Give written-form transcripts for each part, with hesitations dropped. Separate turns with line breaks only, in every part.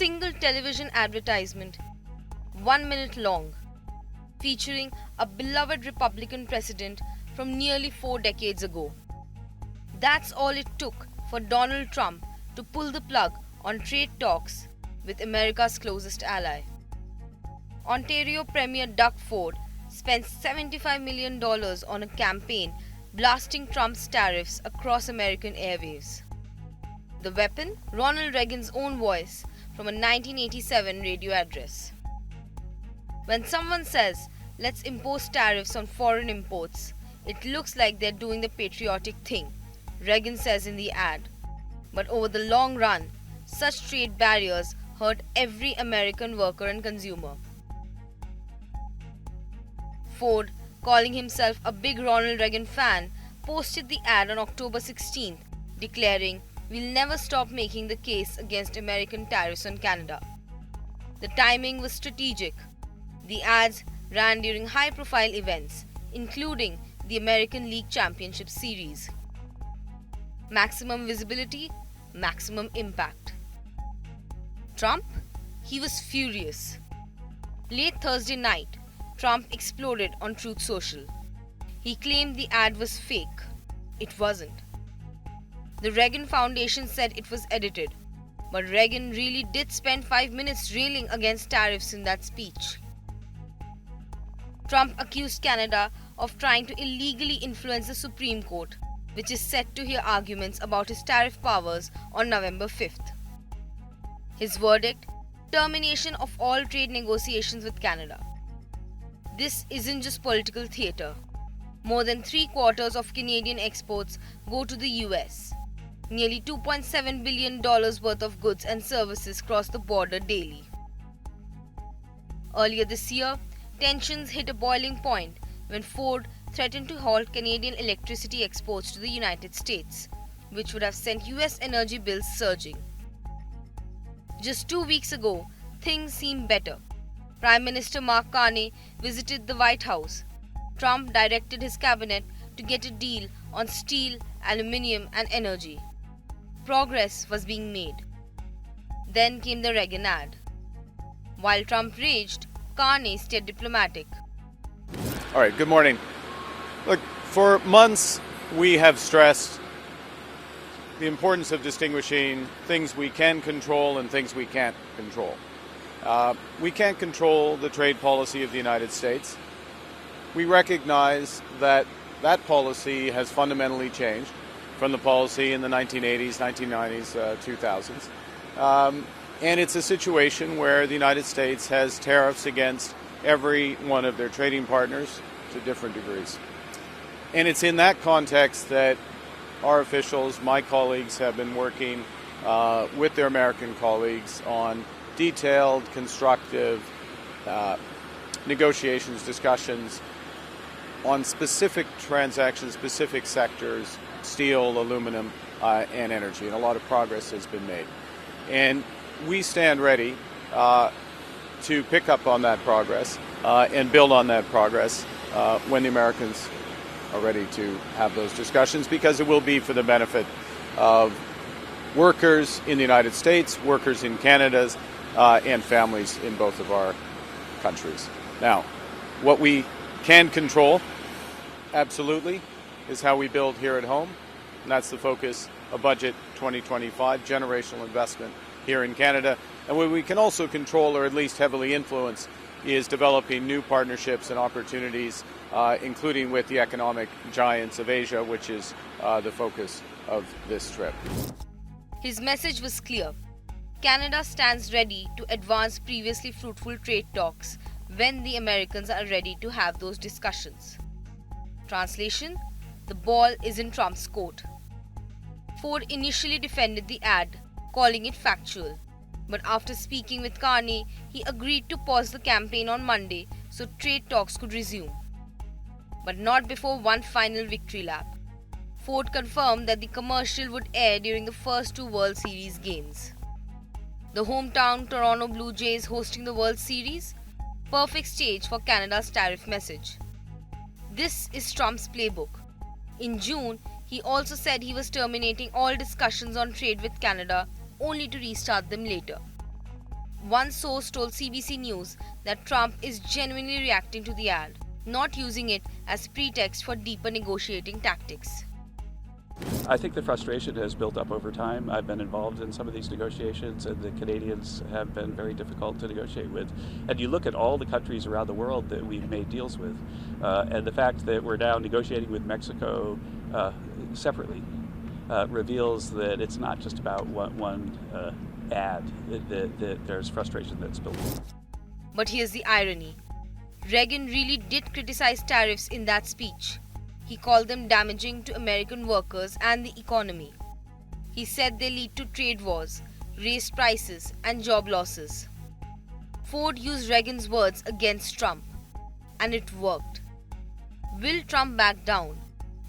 single television advertisement, 1 minute long, featuring a beloved Republican president from nearly 4 decades ago. That's all it took for Donald Trump to pull the plug on trade talks with America's closest ally. Ontario Premier Doug Ford spent $75 million on a campaign blasting Trump's tariffs across American airwaves. The weapon? Ronald Reagan's own voice from a 1987 radio address. When someone says, "Let's impose tariffs on foreign imports," it looks like they're doing the patriotic thing, Reagan says in the ad. But over the long run, such trade barriers hurt every American worker and consumer. Ford, calling himself a big Ronald Reagan fan, posted the ad on October 16th, declaring, "We'll never stop making the case against American tariffs on Canada." The timing was strategic. The ads ran during high-profile events, including the American League Championship Series. Maximum visibility, maximum impact. Trump? He was furious. Late Thursday night, Trump exploded on Truth Social. He claimed the ad was fake. It wasn't. The Reagan Foundation said it was edited, but Reagan really did spend 5 minutes railing against tariffs in that speech. Trump accused Canada of trying to illegally influence the Supreme Court, which is set to hear arguments about his tariff powers on November 5th. His verdict? Termination of all trade negotiations with Canada. This isn't just political theatre. More than 3/4 of Canadian exports go to the US. Nearly $2.7 billion worth of goods and services cross the border daily. Earlier this year, tensions hit a boiling point when Ford threatened to halt Canadian electricity exports to the United States, which would have sent US energy bills surging. Just 2 weeks ago, things seemed better. Prime Minister Mark Carney visited the White House. Trump directed his cabinet to get a deal on steel, aluminium, and energy. Progress was being made. Then came the Reagan ad. While Trump raged, Carney stayed diplomatic.
All right, good morning. Look, for months we have stressed the importance of distinguishing things we can control and things we can't control. We can't control the trade policy of the United States. We recognize that that policy has fundamentally changed from the policy in the 1980s, 1990s, 2000s. And it's a situation where the United States has tariffs against every one of their trading partners to different degrees. And it's in that context that our officials, my colleagues, have been working with their American colleagues on detailed, constructive negotiations, discussions on specific transactions, specific sectors, steel, aluminum, and energy. And a lot of progress has been made. And we stand ready to pick up on that progress and build on that progress when the Americans are ready to have those discussions, because it will be for the benefit of workers in the United States, workers in Canada, and families in both of our countries. Now, what we can control, absolutely, is how we build here at home. And that's the focus of Budget 2025, generational investment here in Canada. And what we can also control, or at least heavily influence, is developing new partnerships and opportunities, including with the economic giants of Asia, which is the focus of this trip.
His message was clear. Canada stands ready to advance previously fruitful trade talks when the Americans are ready to have those discussions. Translation: the ball is in Trump's court. Ford initially defended the ad, calling it factual. But after speaking with Carney, he agreed to pause the campaign on Monday so trade talks could resume. But not before one final victory lap. Ford confirmed that the commercial would air during the first two World Series games. The hometown Toronto Blue Jays hosting the World Series? Perfect stage for Canada's tariff message. This is Trump's playbook. In June, he also said he was terminating all discussions on trade with Canada, only to restart them later. One source told CBC News that Trump is genuinely reacting to the ad, not using it as pretext for deeper negotiating tactics.
I think the frustration has built up over time. I've been involved in some of these negotiations, and the Canadians have been very difficult to negotiate with. And you look at all the countries around the world that we've made deals with, and the fact that we're now negotiating with Mexico separately reveals that it's not just about one ad, that there's frustration that's built up.
But here's the irony. Reagan really did criticize tariffs in that speech. He called them damaging to American workers and the economy. He said they lead to trade wars, raised prices, and job losses. Ford used Reagan's words against Trump, and it worked. Will Trump back down?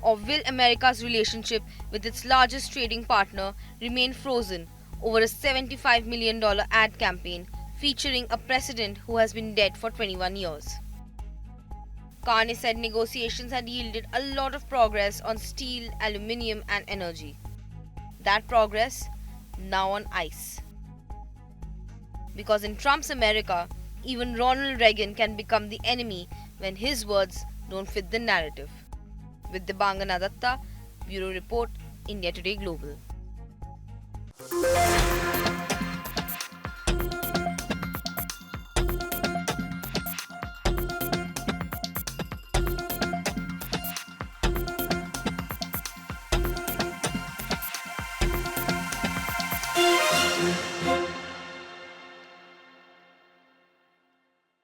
Or will America's relationship with its largest trading partner remain frozen over a $75 million ad campaign featuring a president who has been dead for 21 years? Carney said negotiations had yielded a lot of progress on steel, aluminium, and energy. That progress now on ice. Because in Trump's America, even Ronald Reagan can become the enemy when his words don't fit the narrative. With Debangana Datta, Bureau Report, India Today Global.